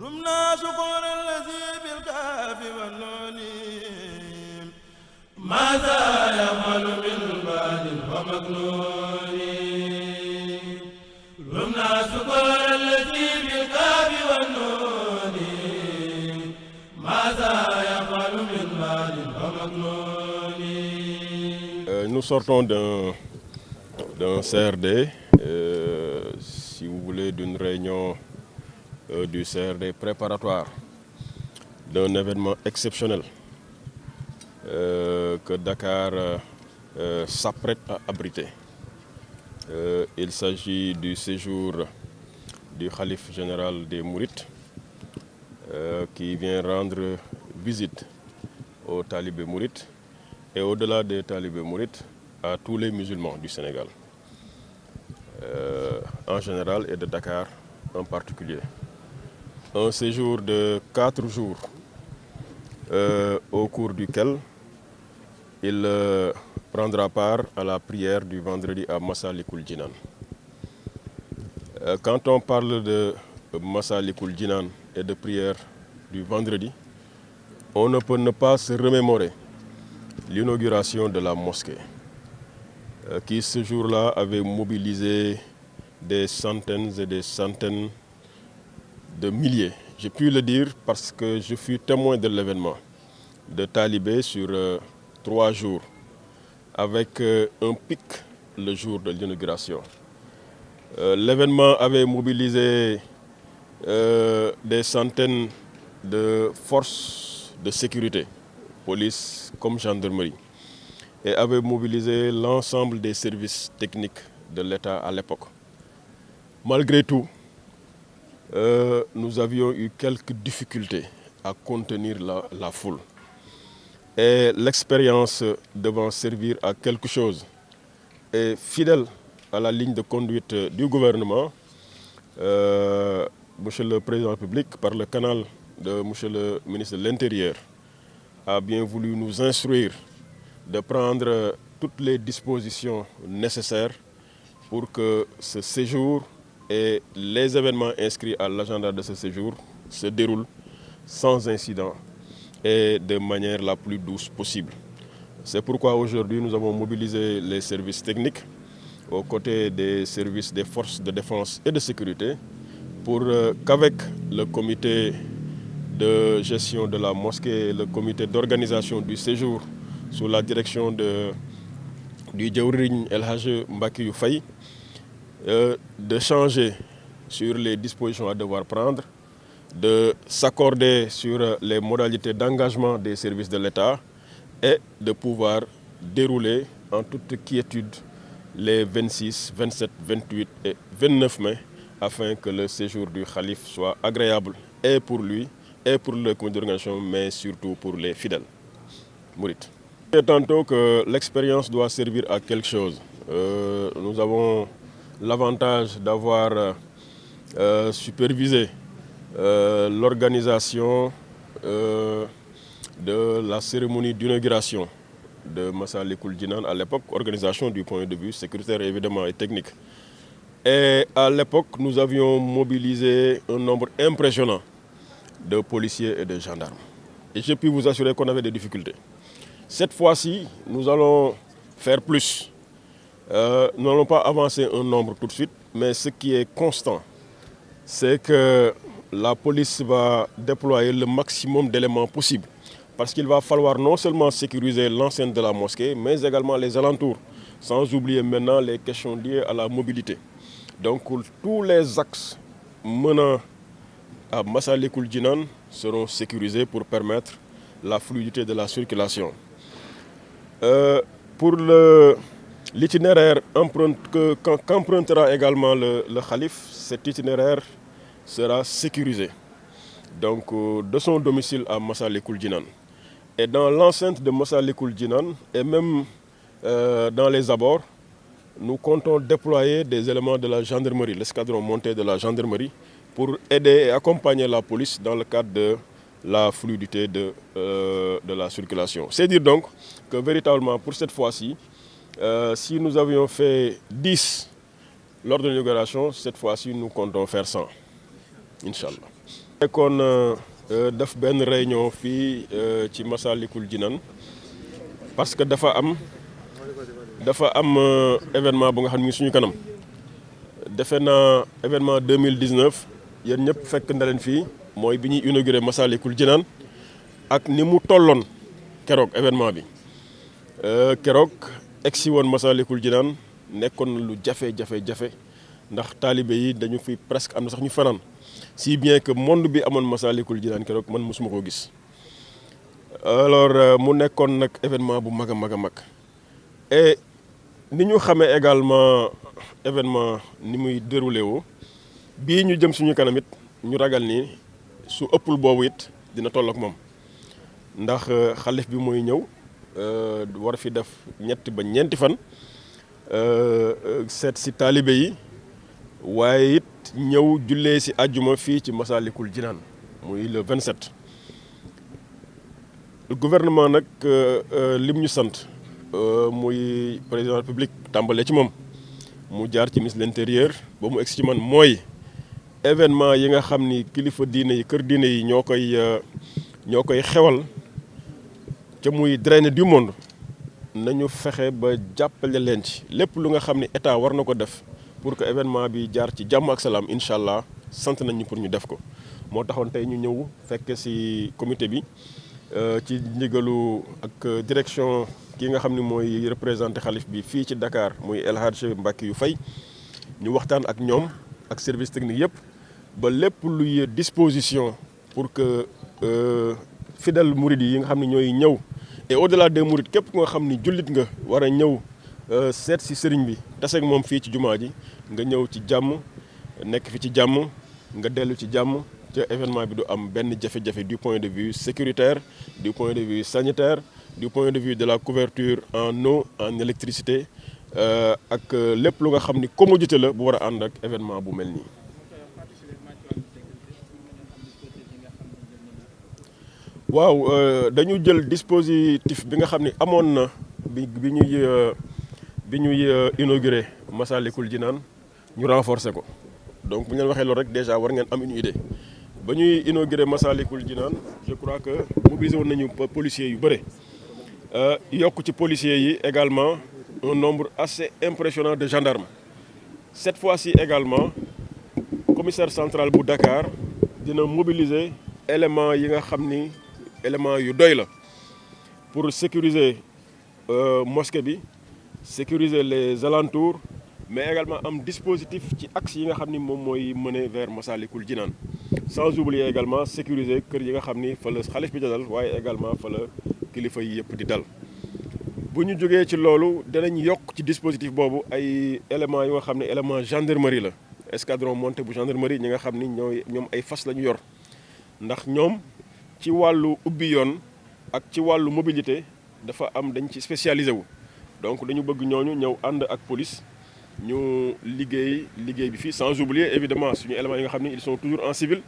رمنا شكر الذي بالكاف والنون ماذا يفعل من بعد ومكنون رمنا شكر الذي بالكاف والنون ماذا يفعل من بعد ومكنون. Nous sortons d'un CRD, si vous voulez, d'une réunion du CRD préparatoire d'un événement exceptionnel que Dakar s'apprête à abriter. Il s'agit du séjour du Khalife général des Mourides qui vient rendre visite aux talibés mourides et au-delà des talibés mourides à tous les musulmans du Sénégal en général et de Dakar en particulier. Un séjour de 4 jours au cours duquel il prendra part à la prière du vendredi à Massalikul Jinan. Quand on parle de Massalikul Jinan et de prière du vendredi, on ne peut ne pas se remémorer l'inauguration de la mosquée qui ce jour-là avait mobilisé des centaines et des centaines de milliers. J'ai pu le dire parce que je fus témoin de l'événement de talibés sur 3 jours avec un pic le jour de l'inauguration. L'événement avait mobilisé des centaines de forces de sécurité, police comme gendarmerie, et avait mobilisé l'ensemble des services techniques de l'État à l'époque. Malgré tout, nous avions eu quelques difficultés à contenir la foule. Et l'expérience devant servir à quelque chose et fidèle à la ligne de conduite du gouvernement, Monsieur le Président de la République, par le canal de Monsieur le ministre de l'Intérieur, a bien voulu nous instruire de prendre toutes les dispositions nécessaires pour que ce séjour et les événements inscrits à l'agenda de ce séjour se déroulent sans incident et de manière la plus douce possible. C'est pourquoi aujourd'hui nous avons mobilisé les services techniques aux côtés des services des forces de défense et de sécurité pour qu'avec le comité de gestion de la mosquée et le comité d'organisation du séjour sous la direction du Djawriñ El Hadj Mbacké Faye, de changer sur les dispositions à devoir prendre, de s'accorder sur les modalités d'engagement des services de l'État et de pouvoir dérouler en toute quiétude les 26, 27, 28 et 29 mai afin que le séjour du Khalife soit agréable et pour lui et pour le comité d'organisation, mais surtout pour les fidèles mourides. Et tantôt que l'expérience doit servir à quelque chose. Nous avons l'avantage d'avoir supervisé l'organisation de la cérémonie d'inauguration de Massalikul Jinan à l'époque, organisation du point de vue sécuritaire évidemment et technique. Et à l'époque, nous avions mobilisé un nombre impressionnant de policiers et de gendarmes. Et je puis vous assurer qu'on avait des difficultés. Cette fois-ci, nous allons faire plus. Nous n'allons pas avancer un nombre tout de suite, mais ce qui est constant, c'est que la police va déployer le maximum d'éléments possibles. Parce qu'il va falloir non seulement sécuriser l'enceinte de la mosquée, mais également les alentours, sans oublier maintenant les questions liées à la mobilité. Donc tous les axes menant à Massalikul Jinan seront sécurisés pour permettre la fluidité de la circulation. Pour l'itinéraire qu'empruntera également le Khalife, cet itinéraire sera sécurisé. Donc de son domicile à Massalikul Jinan. Et dans l'enceinte de Massalikul Jinan et même dans les abords, nous comptons déployer des éléments de la gendarmerie, l'escadron monté de la gendarmerie, pour aider et accompagner la police dans le cadre de la fluidité de la circulation. C'est dire donc que véritablement pour cette fois-ci, si nous avions fait 10 lors de l'inauguration, cette fois-ci nous comptons faire 100, Inch'Allah. nekkoon def benn réunion fii ci Massalikul Jinaan parce que dafa am événement bu nga xam ne suñu kanam defe naa événement 2019 yéen ñëpp fekk na leen fii mooy bi ñuy inauguré Massalikul Jinaan ak ni mu tolloon keroog événement bi keroog egsi woon Massalikul Jinaan nekkoon lu jafe ndax taalibe yi dañu fi presque am na sax ñu fanaan si bien que monde bi amoon Massalikul Jinaan keroog man mosuma koo gis alors mu nekkoon nag événement bu mag a mag et ni ñu xamee également événement ni muy déroulé woo bii ñu jëm suñu kanam it ñu ragal ni su ëppul boobu it dina toll ak moom ndax xalif bi mooy ñëw war fi def 3 ba 4 fan seet si taalibe yi waaye it ñëw jullee si àjjuma fii ci Massalikul Jinaan muy le 27. Le gouvernement nag lim ñu sant muy président de la République tàmbalee ci moom mu jaar ci ministre de l'intérieur ba mu egsi ci man mooy événement yi nga xam ni kilifa diine yi kër diine yi ñoo koy xewal ca muy drainer du monde nañu fexe ba jàppale leen ci lépp lu nga xam ni état war na ko def pour que événement bi jaar ci jàmm ak salaam incha allah sant nañu pour ñu def ko. moo taxoon tey ñu ñëw fekk ci comité bi ci ndigalu ak direction ki nga xam ni mooy représenté xalif bi fii ci Dakar muy El Hadj Mbacké yu Faye ñu waxtaan ak ñoom ak service technique yëpp ba lépp luy disposition pour que fidèle mouride yi nga xam ne ñooy ñëw et au-delà des mourides képp ku nga xam ni jullit nga war a ñëw seet si sëriñ bi taseeg moom fii ci jumaa ji nga ñëw ci jàmm nekk fi ci jàmm nga dellu ci jàmm te événement bi du am benn jafe-jafe du point de vue sécuritaire du point de vue sanitaire du point de vue de la couverture en eau en électricité ak lépp lu nga xam ni commodité la bu war a ànd ak événement bu mel nii. waaw dañu jël dispositif bi nga xam ni amoon na bi ñuy inauguré Massalikul Jinaan ñu renforcer ko donc bu ñu leen waxee loolu rek déjà war ngeen am une idée ba ñuy inauguré Massalikul Jinaan je crois que mobilisé woon nañu policiers yu bëre yokk ci policiers yi également un nombre assez impressionnant de gendarmes cette fois-ci également commissaire central bu Dakar dina mobiliser éléments yi nga xam ni éléments yu doy la pour sécuriser mosquée bi sécuriser les alentours mais également am dispositif ci axe yi nga xam ni moom mooy mener vers Massalikul Jinaan sans oublier également sécuriser kër yi nga xam ni fa la xalif bi dal waaye également fa la kilifa yi yëpp di dal. bu ñu jógee ci loolu danañ yokk ci dispositif boobu ay éléments yu nga xam ne élément gendarmerie la escadron monté bu gendarmerie ñi nga xam ni ñoom ay fas la ñu yor ndax ñoom ci wàllu ubbi yoon ak ci wàllu mobilité dafa am dañ ci spécialisé wu donc dañu bëgg ñooñu ñëw ànd ak police ñu liggéey bi fii sans oublier évidemment suñu éléments yi nga xam ni ils sont toujours en civil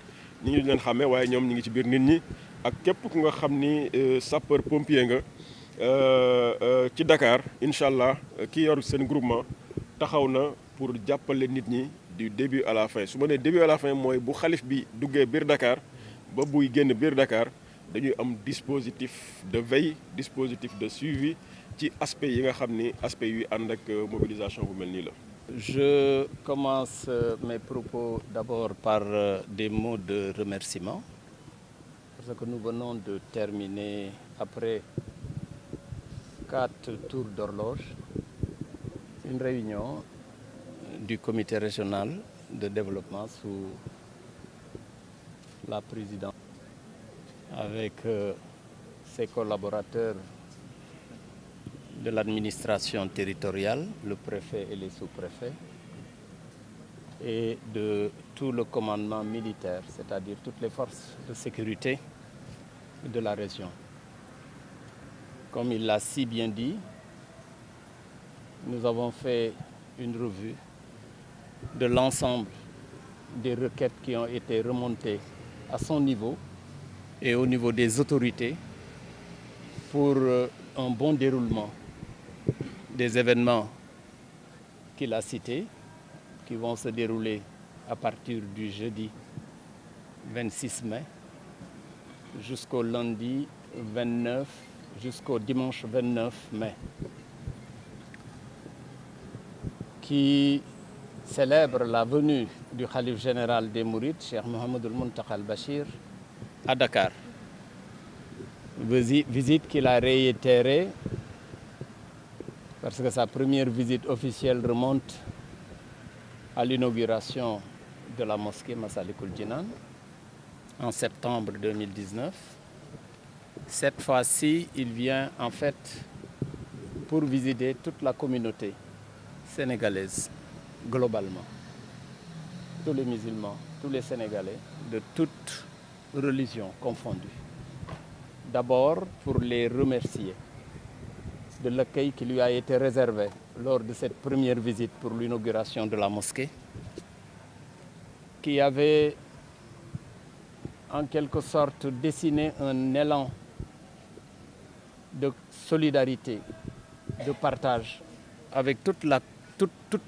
ñi ngi leen xàmmee waaye ñoom ñi ngi ci biir nit ñi ak képp ku nga xam ni sapeur pompier nga ci Dakar incha allah ki yor seen groupement taxaw na pour jàppale nit ñi du début à la fin su ma nee début à la fin mooy bu xalif bi duggee biir Dakar ba buy génn biir Dakar dañuy am dispositif de veille dispositif de suivi ci aspect yi nga xam ni aspect yuy ànd ak mobilisation bu mel nii la. Je commence mes propos d'abord par des mots de remerciement parce que nous venons de terminer après 4 tours d'horloge une réunion du comité régional de développement sous la présidence avec ses collaborateurs de l'administration territoriale, le préfet et les sous-préfets, et de tout le commandement militaire, c'est-à-dire toutes les forces de sécurité de la région. Comme il l'a si bien dit, nous avons fait une revue de l'ensemble des requêtes qui ont été remontées à son niveau et au niveau des autorités pour un bon déroulement des événements qu'il a cités, qui vont se dérouler à partir du jeudi 26 mai jusqu'au lundi 29, jusqu'au dimanche 29 mai, qui célèbre la venue du Khalife général des Mourides, Cheikh Mouhamadoul Mountakha al-Bachir, à Dakar. Visite qu'il a réitérée parce que sa première visite officielle remonte à l'inauguration de la mosquée Massalikul Jinan en septembre 2019. Cette fois-ci, il vient en fait pour visiter toute la communauté sénégalaise, globalement. Tous les musulmans, tous les Sénégalais, de toutes religions confondues. D'abord, pour les remercier de l'accueil qui lui a été réservé lors de cette première visite pour l'inauguration de la mosquée, qui avait en quelque sorte dessiné un élan de solidarité, de partage avec toute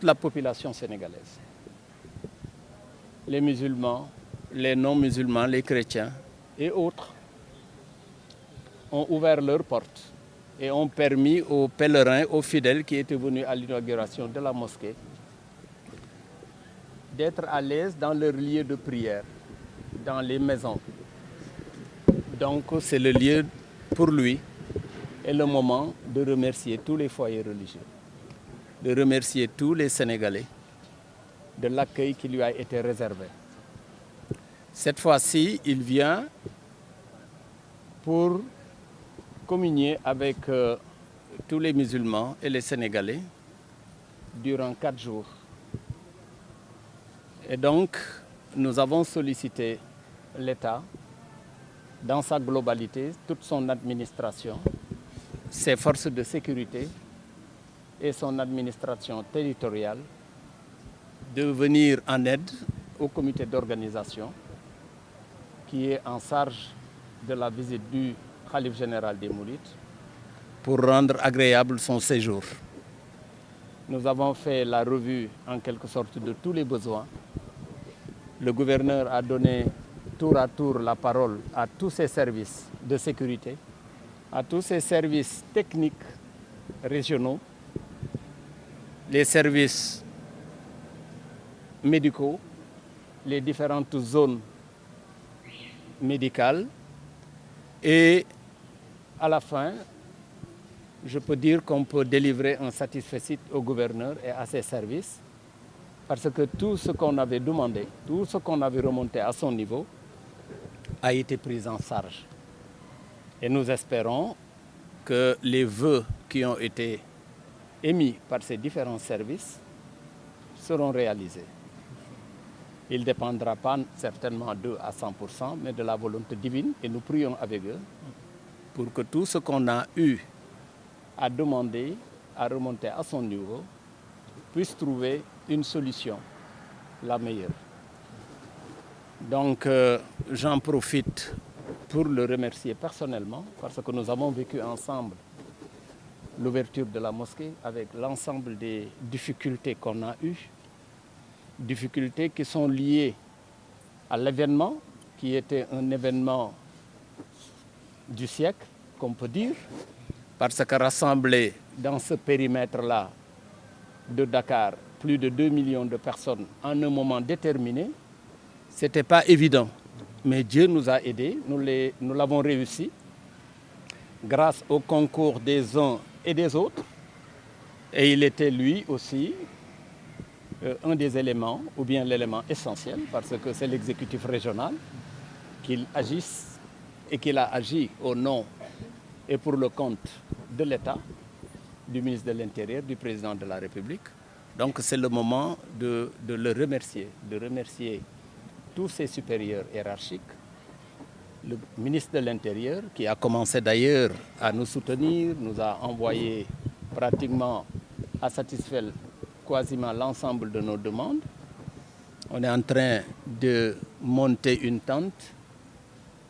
la population sénégalaise. Les musulmans, les non-musulmans, les chrétiens et autres ont ouvert leurs portes et ont permis aux pèlerins, aux fidèles qui étaient venus à l'inauguration de la mosquée d'être à l'aise dans leur lieu de prière, dans les maisons. Donc c'est le lieu pour lui et le moment de remercier tous les foyers religieux, de remercier tous les Sénégalais de l'accueil qui lui a été réservé. Cette fois-ci, il vient pour communier avec tous les musulmans et les Sénégalais durant 4 jours. Et donc, nous avons sollicité l'État dans sa globalité, toute son administration, ses forces de sécurité et son administration territoriale de venir en aide au comité d'organisation qui est en charge de la visite du Khalife général des Mourides pour rendre agréable son séjour. Nous avons fait la revue en quelque sorte de tous les besoins. Le gouverneur a donné tour à tour la parole à tous ses services de sécurité, à tous ses services techniques régionaux, les services médicaux, les différentes zones médicales. Et à la fin, je peux dire qu'on peut délivrer un satisfecit au gouverneur et à ses services parce que tout ce qu'on avait demandé, tout ce qu'on avait remonté à son niveau a été pris en charge. Et nous espérons que les vœux qui ont été émis par ces différents services seront réalisés. Il ne dépendra pas certainement d'eux à 100%, mais de la volonté divine. Et nous prions avec eux pour que tout ce qu'on a eu à demander, à remonter à son niveau, puisse trouver une solution, la meilleure. Donc, j'en profite pour le remercier personnellement, parce que nous avons vécu ensemble l'ouverture de la mosquée avec l'ensemble des difficultés qu'on a eues. Difficultés qui sont liées à l'événement, qui était un événement du siècle, qu'on peut dire, parce que rassembler dans ce périmètre-là de Dakar plus de 2 millions de personnes en un moment déterminé, ce n'était pas évident. Mais Dieu nous a aidés, nous l'avons réussi, grâce au concours des uns et des autres. Et il était lui aussi un des éléments, ou bien l'élément essentiel, parce que c'est l'exécutif régional qu'il agisse et qu'il a agi au nom et pour le compte de l'État, du ministre de l'Intérieur, du président de la République. Donc c'est le moment de le remercier, de remercier tous ses supérieurs hiérarchiques, le ministre de l'Intérieur qui a commencé d'ailleurs à nous soutenir, nous a envoyé pratiquement à satisfaire quasiment l'ensemble de nos demandes. On est en train de monter une tente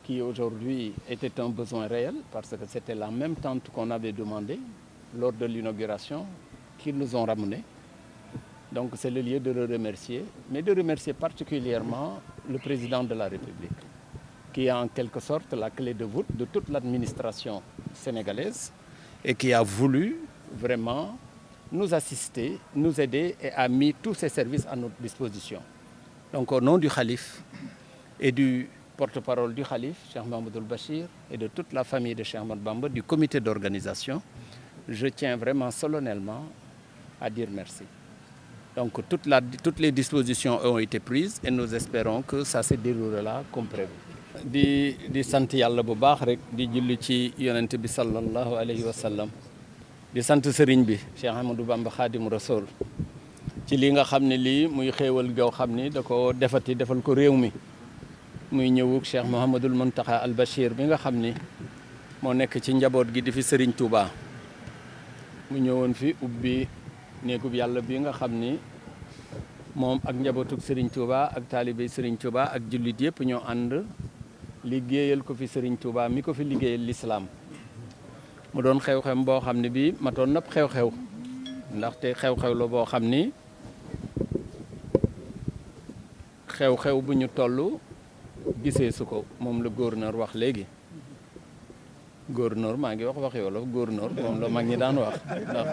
qui aujourd'hui était un besoin réel parce que c'était la même tente qu'on avait demandé lors de l'inauguration qu'ils nous ont ramenée. Donc c'est le lieu de le remercier, mais de remercier particulièrement le président de la République, qui est en quelque sorte la clé de voûte de toute l'administration sénégalaise et qui a voulu vraiment nous assister, nous aider et a mis tous ses services à notre disposition. Donc au nom du Khalife et du porte-parole du Khalife, Cheikh Mahamadoul Bachir, et de toute la famille de Cheikh Ahmadou Bamba, du comité d'organisation, je tiens vraiment solennellement à dire merci. Donc toutes les dispositions ont été prises et nous espérons que ça se déroulera comme prévu. di sant yàlla bu baax rek di julli ci yonent bi sallallahu alayhi wa sallam di sant sëriñ bi Cheikh Ahmadou Bamba Khadimu Rasoul ci li nga xam ne lii muy xéewal gaw xam ni da ko defal ko réew mi muy ñëwug Cheikh Mouhamadoul Mountakha Al Bachir bi nga xam ni moo nekk ci njaboot gi di fi sëriñ Touba mu ñëwoon fi ubbi néegub yàlla bi nga xam ni moom ak njabootug sëriñ Touba ak taalibe sëriñ Touba ak jullit yëpp ñoo ànd liggéeyal ko fi Serigne Touba mi ko fi liggéeyal l'islam mu doon xew-xew boo xam ne bii matoon nap xew-xew ndaxte xew-xew la boo xam ni xew-xew bu ñu toll gisee su ko moom la gouverneur wax léegi gouverneur maa ngi wax wolof gouverneur moom la mag ñi daan wax ndax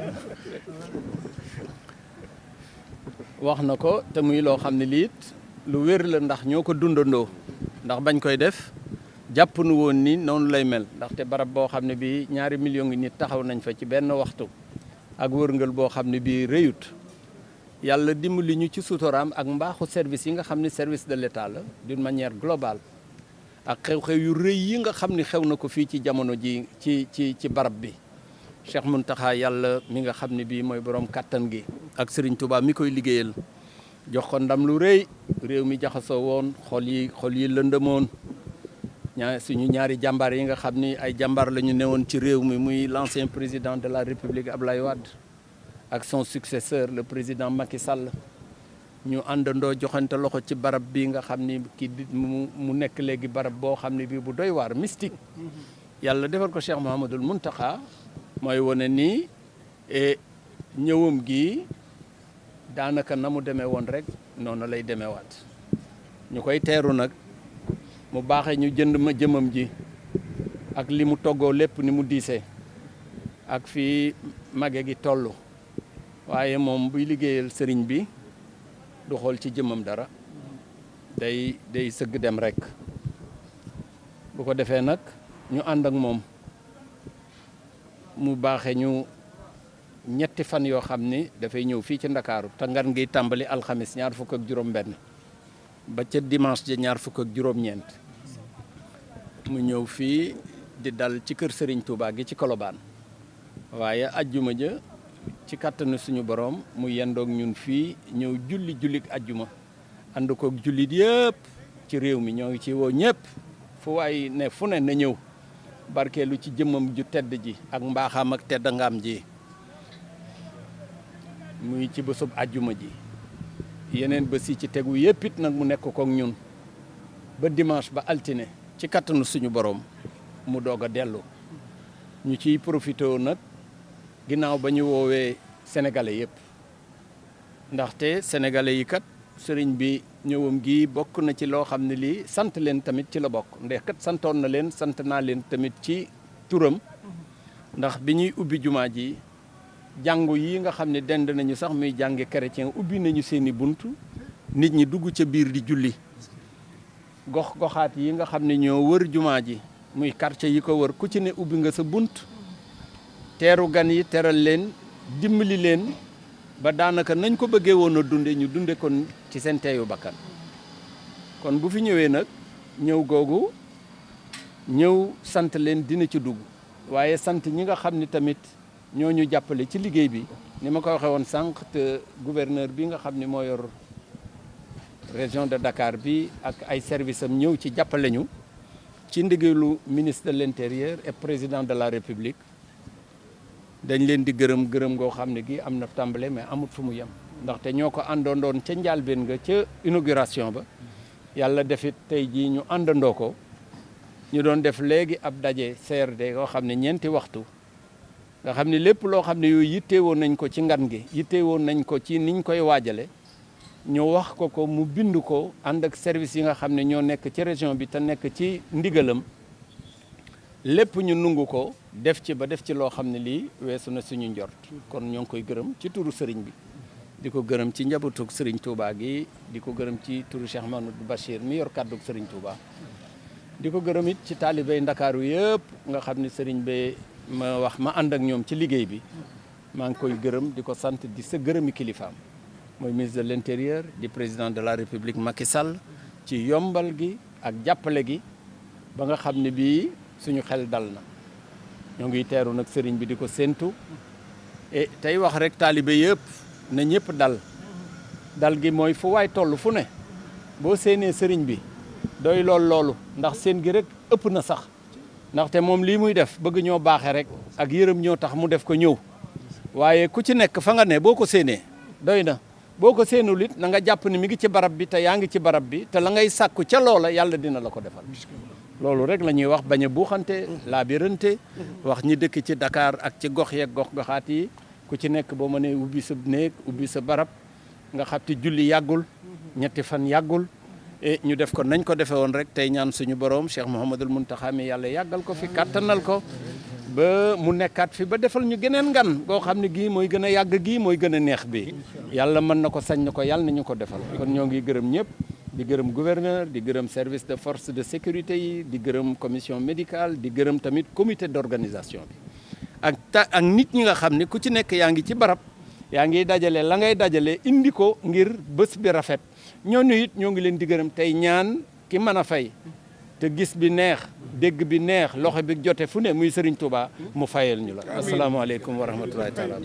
wax na ko te muy loo xam ne liit lu wér la ndax ñoo ko dundandoo ndax bañ koy def jàpp nu woon ni noonu lay mel ndaxte barab boo xam ne bii ñaari million ngi nit taxaw nañ fa ci benn waxtu ak wërngal boo xam ne bii rëyut yàlla dimbali ñu ci sutoraam ak mbaaxu service yi nga xam ne service de l'État la d'une manière globale ak xew-xew yu rëy yi nga xam ne xew na ko fii ci jamono ji ci barab bi Cheikh Mountakha yàlla mi nga xam ne bii mooy borom kàttan gi ak Serigne Touba mi koy liggéeyal jox ko ndam lu rëy réew mi jaxasoo woon xol yi lëndëmoon suñu ñaari jàmbaar yi nga xam ni ay jàmbaar la ñu newoon ci réew mi muy l'ancien président de la République Abdoulaye Wade ak son successeur le président Macky Sall ñu àndandoo joxante loxo ci barab bi nga xam ni mu nekk léegi barab boo xam ne bii bu doy waar mystique yàlla defal ko Cheikh Mouhamadoul Mountakha mooy wane nii ñëwam gi daanaka na mu demee woon rek noonu lay demeewaat ñu koy teeru nag mu baaxee ñu jënd ma jëmam ji ak li mu toggoo lépp ni mu diisee ak fii mage gi toll waaye moom buy liggéeyal sëriñ bi du xool ci jëmam dara day sëgg dem rek bu ko defee nag ñu ànd ak moom mu baaxee ñu ñetti fan yoo xam ni dafay ñëw fii ci Ndakaaru te ngan ngiy tàmbali alxamis 25 ba ca dimanche ja 25 mu ñëw fii di dal ci kër Serigne Touba gi ci Colobane waaye ajjuma ja ci kàttanu suñu borom mu yendoog ñun fii ñëw jullik ajjuma ànd koog jullit yëpp ci réew mi ñoo ngi ci woo ñëpp fu waay ne fu ne na ñëw barkeelu ci jëmmam ju tedd ji ak mbaaxaam ak tedd ngaam ji muy ci bésub ajjuma ji yeneen bés yi ci tegu yëpp it nag mu nekk koog ñun ba dimanche ba altine ci kattanu suñu borom mu doog a dellu ñu ciy profité nag ginnaaw ba ñu woowee sénégalais yëpp ndaxte sénégalais yi kat sëriñ bi ñëwam gi bokk na ci loo xam ne lii sant leen tamit ci la bokk ndax kat santoon na leen sant naa leen tamit ci turam ndax bi ñuy ubbi jumaa ji jàngu yi nga xam ne dend nañu sax muy jàngi chrétien ubbi nañu seeni bunt nit ñi dugg ca biir di julli gox-goxaat yi nga xam ne ñoo wër jumaa ji muy quartier yi ko wër ku ci ne ubbi nga sa bunt teeru gan yi teral leen dimbali leen ba daanaka nañ ko bëggee woon a dunde ñu dunde kon ci seen teeyu bakkan kon bu fi ñëwee nag ñëw googu ñëw sant leen dina ci dugg waaye sant ñi nga xam ni tamit ñoo ñu jàppale ci liggéey bi ni ma ko waxee woon sànq te gouverneur bi nga xam ni moo yor région de Dakar bi ak ay service am ñëw ci jàppale ñu ci ndigalu ministre de l'intérieur et président de la république dañ leen di gërëm goo xam ne gi am na tàmbale mais amut fu mu yem ndaxte ñoo ko àndandoon ca njàlbéen nga ca inauguration ba yàlla defit tey jii ñu àndandoo ko ñu doon def léegi ab daje CRD yoo xam ne ñeenti waxtu nga xam ne lépp loo xam ne yooyu yitteewoon nañ ko ci ngan gi yitteewoon nañ ko ci niñ koy waajale ñu wax ko mu bind ko ànd ak service yi nga xam ne ñoo nekk ci région bi te nekk ci ndigalam lépp ñu nungu ko def ci ba def ci loo xam ne lii weesu na suñu njort kon ñoo ngi koy gërëm ci turu sëriñ bi di ko gërëm ci njabootug sëriñ Touba gi di ko gërëm ci turu Cheikh Mamadou Bachir mi yor kàddug sëriñ Touba di ko gërëm it ci taalibey Ndakaaru yëpp nga xam ne sëriñ bi ma wax ma ànd ak ñoom ci liggéey bi maa ngi koy gërëm di ko sant di sa gërëmi kilifaam mooy ministre de l'intérieur di président de la république Macky Sall ci yombal gi ak jàppale gi ba nga xam ne bii suñu xel dal na ñoo ngi teeru nag sëriñ bi di ko séentu et tey wax rek taalibe yëpp na ñëpp dal gi mooy fu waay toll fu ne boo séenee sëriñ bi doy loolu ndax seen gi rek ëpp na sax ndaxte moom lii muy def bëgg ñoo baaxe rek ak yërëm ñoo tax mu def ko ñëw waaye ku ci nekk fa nga ne boo ko séenee doy na boo ko séenul it na nga jàpp ni mi ngi ci barab bi te yaa ngi ci barab bi te la ngay sàkku ca loola yàlla dina la ko defal loolu rek la ñuy wax bañ a buuxante laabirante wax ñi dëkk ci Dakar ak ci gox yeeg gox-goxaat yi ku ci nekk boo mënee ubbi sa néeg ubbi sa barab nga xam te julli yàggul ñetti fan yàggul et ñu def ko nañ ko defee woon rek tey ñaan suñu borom Cheikh Mouhamadul Mountakha mi yàlla yàggal ko fi kàttanal ko ba mu nekkaat fi ba defal ñu geneen ngan goo xam ne gii mooy gën a yàgg gii mooy gën a neex bi yàlla mën na ko sañ na ko yàlla na ñu ko defal kon ñoo ngi gërëm ñëpp di gërëm gouverneur di gërëm service de force de sécurité yi di gërëm commission médicale di gërëm tamit comité d'organisation bi ak nit ñi nga xam ne ku ci nekk yaa ngi ci barab yaa ngi dajale la ngay dajale indi ko ngir bés bi rafet ñooñu it ñoo ngi leen di gërëm tey ñaan ki mën a fay te gis bi neex dégg bi neex loxo bi jote fu ne muy Serigne Touba mu fayal ñu la asalaamaaleykum wa rahmatullahi taala.